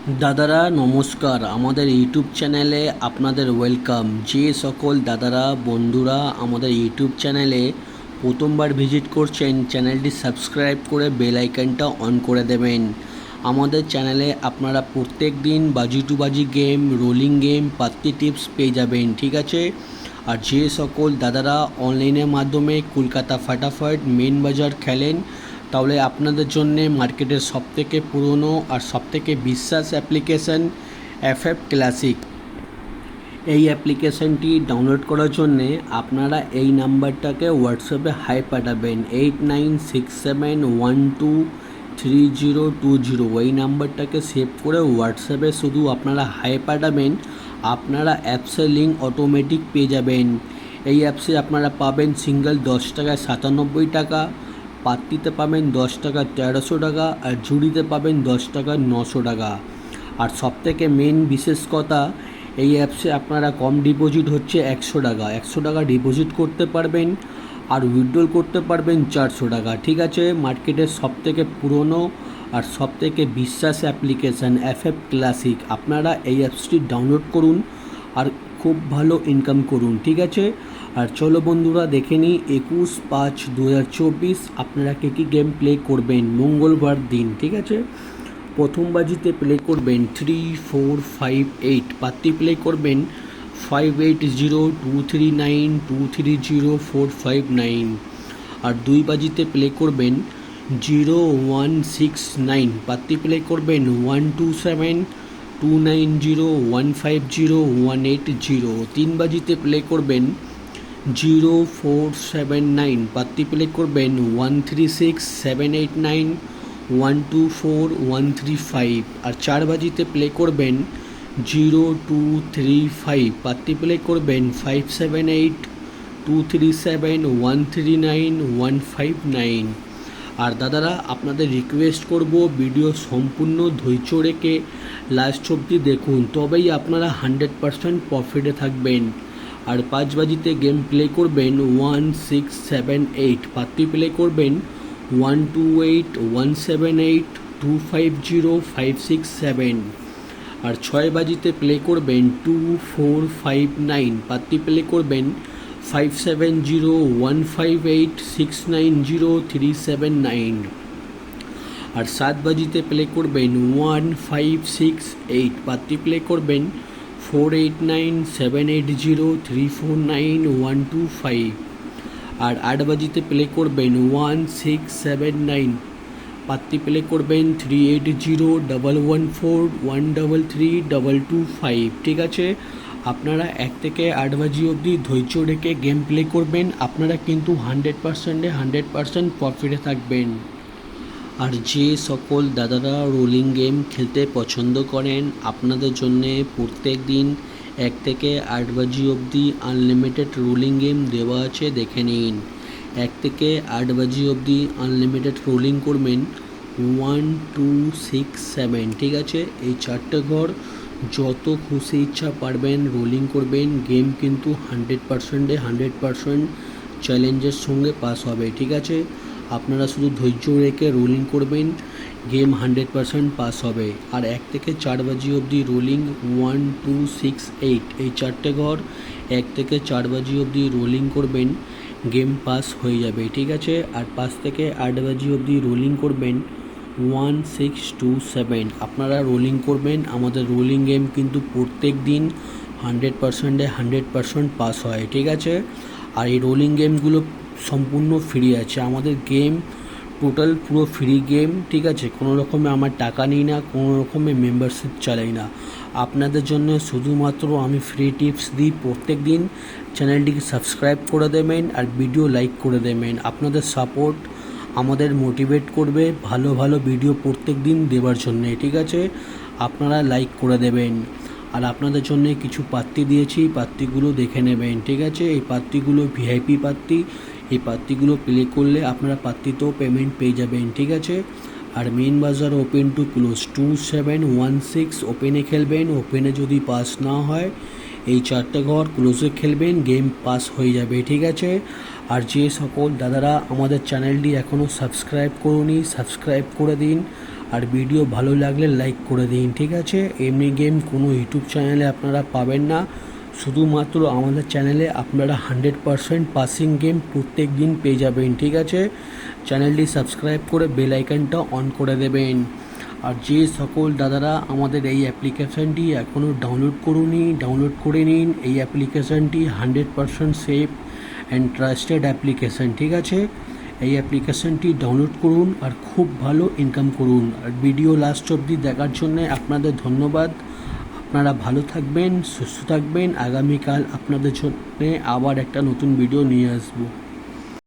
দাদারা নমস্কার, আমাদের ইউটিউব চ্যানেলে আপনাদের ওয়েলকাম। যে সকল দাদারা বন্ধুরা আমাদের ইউটিউব চ্যানেলে প্রথমবার ভিজিট করছেন, চ্যানেলটি সাবস্ক্রাইব করে বেল আইকনটা অন করে দেবেন। আমাদের চ্যানেলে আপনারা প্রত্যেক দিন বাজি টু বাজি গেম, রোলিং গেম, পাত্তি টিপস পেয়ে যাবেন, ঠিক আছে। আর যে সকল দাদারা অনলাইনের মাধ্যমে কলকাতা ফাটাফাট মেন বাজার খেলেন, তাহলে আপনাদের জন্য মার্কেটের সবথেকে পুরনো আর সবথেকে বিশ্বাস অ্যাপ্লিকেশান এফএফ ক্লাসিক। এই অ্যাপ্লিকেশানটি ডাউনলোড করার জন্যে আপনারা এই নাম্বারটাকে হোয়াটসঅ্যাপে হাই পাঠাবেন 8967123020। এই নাম্বারটাকে সেভ করে হোয়াটসঅ্যাপে শুধু আপনারা হাই পাঠাবেন, আপনারা অ্যাপসের লিঙ্ক অটোমেটিক পেয়ে যাবেন। এই অ্যাপসে আপনারা পাবেন সিঙ্গেল 10 টাকায় 97 টাকা, পাত্তিতে পাবেন 10 টাকা 1300 টাকা, আর ঝুড়িতে পাবেন 10 টাকা 900 টাকা। আর সবথেকে মেন বিশেষ কথা, এই অ্যাপসে আপনারা কম ডিপোজিট হচ্ছে 100 টাকা ডিপোজিট করতে পারবেন, আর উইথড্রল করতে পারবেন 400 টাকা, ঠিক আছে। মার্কেটের সবথেকে পুরনো আর সবথেকে বিশ্বাস অ্যাপ্লিকেশান এফএফ ক্লাসিক। আপনারা এই অ্যাপসটি ডাউনলোড করুন আর খুব ভালো ইনকাম করুন, ঠিক আছে। আর চলো বন্ধুরা দেখে নিই 21/5/2024 আপনারা কী গেম প্লে করবেন মঙ্গলবার দিন, ঠিক আছে। প্রথম বাজিতে প্লে করবেন 3458, পাত্তি প্লে করবেন 580239230459। আর দুই বাজিতে প্লে করবেন 0169, পাত্তি প্লে করবেন 127290150180। তিন বাজিতে প্লে করবেন 0479, পাত্তি প্লে করবেন 136789124135। আর চার বাজিতে প্লে করবেন 0235, পাত্তি প্লে করবেন 578237139159। আর দাদারা আপনাদের রিকোয়েস্ট করব, ভিডিও সম্পূর্ণ ধৈর্য রেখে লাস্ট অবধি দেখুন, তবেই আপনারা 100% প্রফিটে থাকবেন। আর পাঁচ বাজিতে গেম প্লে করবেন 1678, পাত্তি প্লে করবেন 128178250567। আর ছয় বাজিতে প্লে করবেন 2459, পাত্তি প্লে করবেন 570158690379। আর সাত বাজিতে প্লে করবেন 1568, পাত্তি প্লে করবেন 489780349125। আর আট বাজিতে প্লে করবেন 1679, পাত্তি প্লে করবেন 380114133225, ঠিক আছে। আপনারা 1 থেকে 8 বাজি অবধি ধৈর্য রেখে গেম প্লে করবেন, আপনারা কিন্তু 100% প্রফিটে থাকবেন। আর যে সকল দাদারা রোলিং গেম খেলতে পছন্দ করেন, আপনাদের জন্যে প্রত্যেক দিন 1 থেকে 8 বাজি অবধি আনলিমিটেড রোলিং গেম দেওয়া আছে, দেখে নিন। 1 থেকে 8 বাজি অবধি আনলিমিটেড রোলিং করবেন 1 2 6 7, ঠিক আছে। এই চারটে ঘর যত খুশি ইচ্ছা পারবেন রোলিং করবেন, গেম কিন্তু 100% চ্যালেঞ্জের সঙ্গে পাস হবে, ঠিক আছে। আপনারা শুধু ধৈর্য রেখে রোলিং করবেন, গেম 100% পাস হবে। আর 1 থেকে 4 বাজি অবধি রোলিং 1 2 6 8, এই চারটে ঘর 1 থেকে 4 বাজি অবধি রোলিং করবেন, গেম পাস হয়ে যাবে, ঠিক আছে। আর 5 থেকে 8 বাজি অবধি রোলিং করবেন 1 6 2 7, আপনারা রোলিং করবেন। আমাদের রোলিং গেম কিন্তু প্রত্যেক দিন 100% পাস হয়, ঠিক আছে। আর এই রোলিং গেমগুলো সম্পূর্ণ ফ্রি আছে, আমাদের গেম টোটাল পুরো ফ্রি গেম, ঠিক আছে। কোনো রকমে আমার টাকা নিই না, কোনো রকমে মেম্বারশিপ চালাই না। আপনাদের জন্য শুধুমাত্র আমি ফ্রি টিপস দিই। প্রত্যেক দিন চ্যানেলটিকে সাবস্ক্রাইব করে দেবেন আর ভিডিও লাইক করে দেবেন। আপনাদের সাপোর্ট আমাদের মোটিভেট করবে ভালো ভালো ভিডিও প্রত্যেক দিন দেওয়ার জন্যে, ঠিক আছে। আপনারা লাইক করে দেবেন। আর আপনাদের জন্য কিছু পাত্তি দিয়েছি, পাত্তিগুলো দেখে নেবেন, ঠিক আছে। এই পাত্তিগুলো ভিআইপি পাত্তি, এই পাত্তিগুলো প্লে করলে আপনারা পাত্তিতেও পেমেন্ট পেয়ে যাবেন, ঠিক আছে। আর মেন বাজার ওপেন টু ক্লোজ 2716, ওপেনে খেলবেন, ওপেনে যদি পাস না হয় এই চারটে ঘর ক্লোজে খেলবেন, গেম পাস হয়ে যাবে, ঠিক আছে। আর যে সকল দাদারা আমাদের চ্যানেলটি এখনও সাবস্ক্রাইব করুনি, সাবস্ক্রাইব করে দিন। আর ভিডিও ভালো লাগলে লাইক করে দিন, ঠিক আছে? এমনি গেম কোনো ইউটিউব চ্যানেলে আপনারা পাবেন না, শুধুমাত্র আমাদের চ্যানেলে আপনারা 100% পাসিং গেম প্রত্যেক দিন পেয়ে যাবেন, ঠিক আছে? চ্যানেলটি সাবস্ক্রাইব করে বেল আইকনটা অন করে দেবেন। আর যে সকল দাদারা আমাদের এই অ্যাপ্লিকেশানটি এখনও ডাউনলোড ডাউনলোড করে নিন। এই অ্যাপ্লিকেশানটি 100% সেফ অ্যান্ড ট্রাস্টেড অ্যাপ্লিকেশান, ঠিক আছে? এই অ্যাপ্লিকেশানটি ডাউনলোড করুন আর খুব ভালো ইনকাম করুন। আর ভিডিও লাস্ট অবধি দেখার জন্য আপনাদের ধন্যবাদ। আপনারা ভালো থাকবেন, সুস্থ থাকবেন। আগামীকাল আপনাদের জন্য আবার একটা নতুন ভিডিও নিয়ে আসবো।